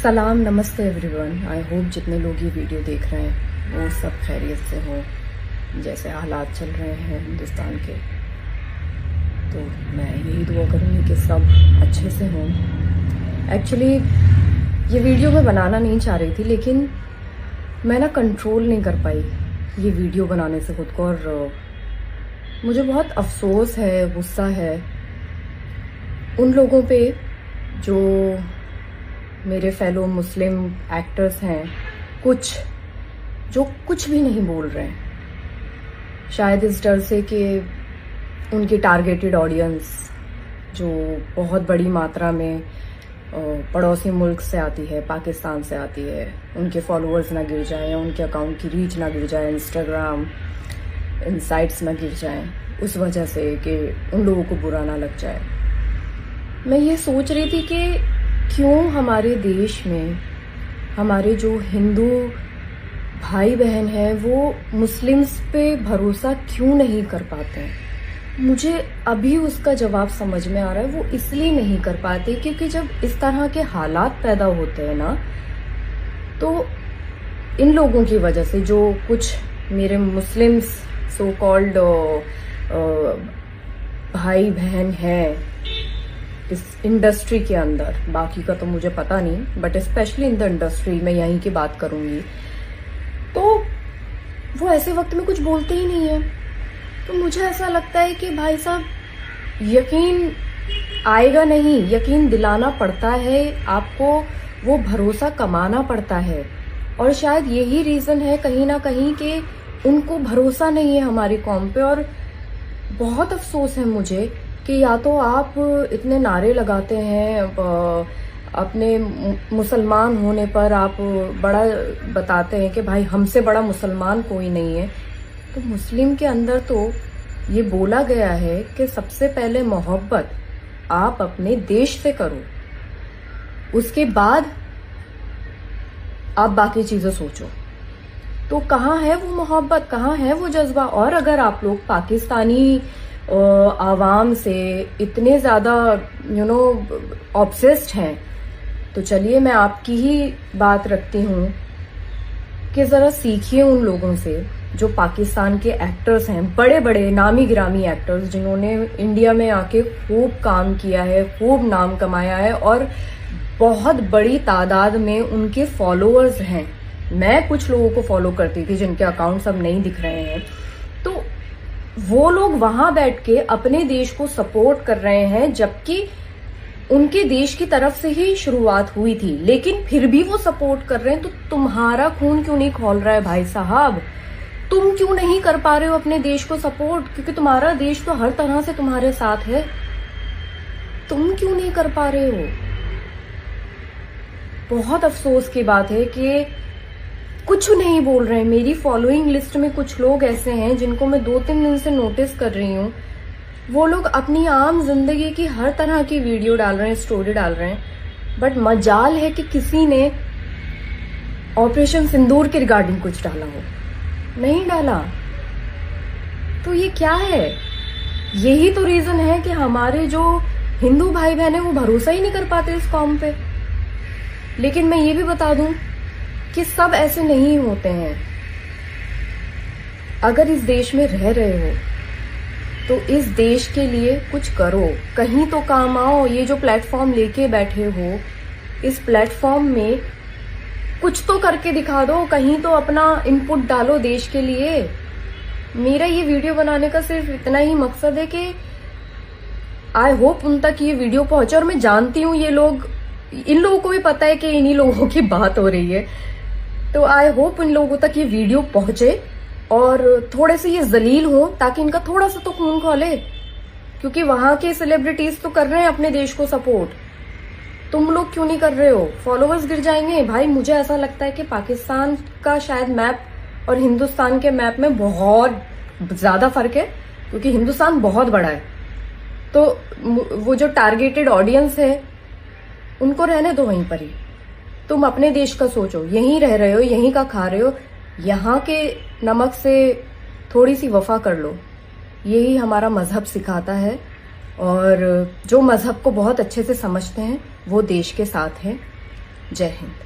सलाम, नमस्ते everyone. I hope जितने लोग ये वीडियो देख रहे हैं वो सब खैरियत से हों। जैसे हालात चल रहे हैं हिंदुस्तान के, तो मैं यही दुआ करूँगी कि सब अच्छे से हों। एक्चुअली ये वीडियो मैं बनाना नहीं चाह रही थी, लेकिन मैं ना कंट्रोल नहीं कर पाई ये वीडियो बनाने से खुद को, और मुझे बहुत अफसोस है, गुस्सा है उन लोगों पे जो मेरे फेलो मुस्लिम एक्टर्स हैं, जो कुछ भी नहीं बोल रहे हैं, शायद इस डर से कि उनकी टारगेटेड ऑडियंस जो बहुत बड़ी मात्रा में पड़ोसी मुल्क से आती है, पाकिस्तान से आती है, उनके फॉलोअर्स ना गिर जाएं, उनके अकाउंट की रीच ना गिर जाए, इंस्टाग्राम इनसाइट्स ना गिर जाएं, उस वजह से कि उन लोगों को बुरा ना लग जाए। मैं ये सोच रही थी कि क्यों हमारे देश में हमारे जो हिंदू भाई बहन हैं वो मुस्लिम्स पे भरोसा क्यों नहीं कर पाते हैं। मुझे अभी उसका जवाब समझ में आ रहा है। वो इसलिए नहीं कर पाते क्योंकि जब इस तरह के हालात पैदा होते हैं ना, तो इन लोगों की वजह से, जो कुछ मेरे मुस्लिम्स सो कॉल्ड भाई बहन हैं इस इंडस्ट्री के अंदर, बाकी का तो मुझे पता नहीं, but specially in the industry मैं यहीं की बात करूंगी, तो वो ऐसे वक्त में कुछ बोलते ही नहीं है। तो मुझे ऐसा लगता है कि भाई साहब, यकीन आएगा नहीं, यकीन दिलाना पड़ता है आपको, वो भरोसा कमाना पड़ता है। और शायद यही रीजन है कहीं ना कहीं कि उनको भरोसा नहीं है हमारी कौम पे। और बहुत अफसोस है मुझे कि या तो आप इतने नारे लगाते हैं, अपने मुसलमान होने पर आप बड़ा बताते हैं कि भाई हमसे बड़ा मुसलमान कोई नहीं है। तो मुस्लिम के अंदर तो ये बोला गया है कि सबसे पहले मोहब्बत आप अपने देश से करो, उसके बाद आप बाकी चीजें सोचो। तो कहाँ है वो मोहब्बत, कहाँ है वो जज्बा? और अगर आप लोग पाकिस्तानी आवाम से इतने ज्यादा ऑब्सेस्ड हैं, तो चलिए मैं आपकी ही बात रखती हूँ कि जरा सीखिए उन लोगों से जो पाकिस्तान के एक्टर्स हैं, बड़े बड़े नामी गिरामी एक्टर्स, जिन्होंने इंडिया में आके खूब काम किया है, खूब नाम कमाया है, और बहुत बड़ी तादाद में उनके फॉलोअर्स हैं। मैं कुछ लोगों को फॉलो करती थी जिनके अकाउंट्स अब नहीं दिख रहे हैं, तो वो लोग वहां बैठ के अपने देश को सपोर्ट कर रहे हैं, जबकि उनके देश की तरफ से ही शुरुआत हुई थी, लेकिन फिर भी वो सपोर्ट कर रहे हैं। तो तुम्हारा खून क्यों नहीं खौल रहा है भाई साहब? तुम क्यों नहीं कर पा रहे हो अपने देश को सपोर्ट? क्योंकि तुम्हारा देश तो हर तरह से तुम्हारे साथ है, तुम क्यों नहीं कर पा रहे हो? बहुत अफसोस की बात है कि कुछ नहीं बोल रहे हैं। मेरी फॉलोइंग लिस्ट में कुछ लोग ऐसे हैं जिनको मैं 2-3 दिन से नोटिस कर रही हूँ। वो लोग अपनी आम जिंदगी की हर तरह की वीडियो डाल रहे हैं, स्टोरी डाल रहे हैं, बट मजाल है कि किसी ने ऑपरेशन सिंदूर के रिगार्डिंग कुछ डाला हो, नहीं डाला। तो ये क्या है? यही तो रीजन है कि हमारे जो हिंदू भाई बहन है वो भरोसा ही नहीं कर पाते इस कौम पे। लेकिन मैं ये भी बता दूं कि सब ऐसे नहीं होते हैं। अगर इस देश में रह रहे हो तो इस देश के लिए कुछ करो, कहीं तो काम आओ। ये जो प्लेटफॉर्म लेके बैठे हो, इस प्लेटफॉर्म में कुछ तो करके दिखा दो, कहीं तो अपना इनपुट डालो देश के लिए। मेरा ये वीडियो बनाने का सिर्फ इतना ही मकसद है कि आई होप उन तक ये वीडियो पहुंचे। और मैं जानती हूँ ये लोग, इन लोगों को भी पता है कि इन्हीं लोगों की बात हो रही है, तो आई होप इन लोगों तक ये वीडियो पहुंचे और थोड़े से ये जलील हो, ताकि इनका थोड़ा सा तो खून खौले। क्योंकि वहां के सेलिब्रिटीज तो कर रहे हैं अपने देश को सपोर्ट, तुम लोग क्यों नहीं कर रहे हो? फॉलोअर्स गिर जाएंगे भाई। मुझे ऐसा लगता है कि पाकिस्तान का शायद मैप और हिंदुस्तान के मैप में बहुत ज्यादा फर्क है, क्योंकि हिंदुस्तान बहुत बड़ा है। तो वो जो टारगेटेड ऑडियंस है उनको रहने दो वहीं पर ही। तुम अपने देश का सोचो, यहीं रह रहे हो, यहीं का खा रहे हो, यहाँ के नमक से थोड़ी सी वफा कर लो। यही हमारा मजहब सिखाता है। और जो मजहब को बहुत अच्छे से समझते हैं वो देश के साथ हैं। जय हिंद।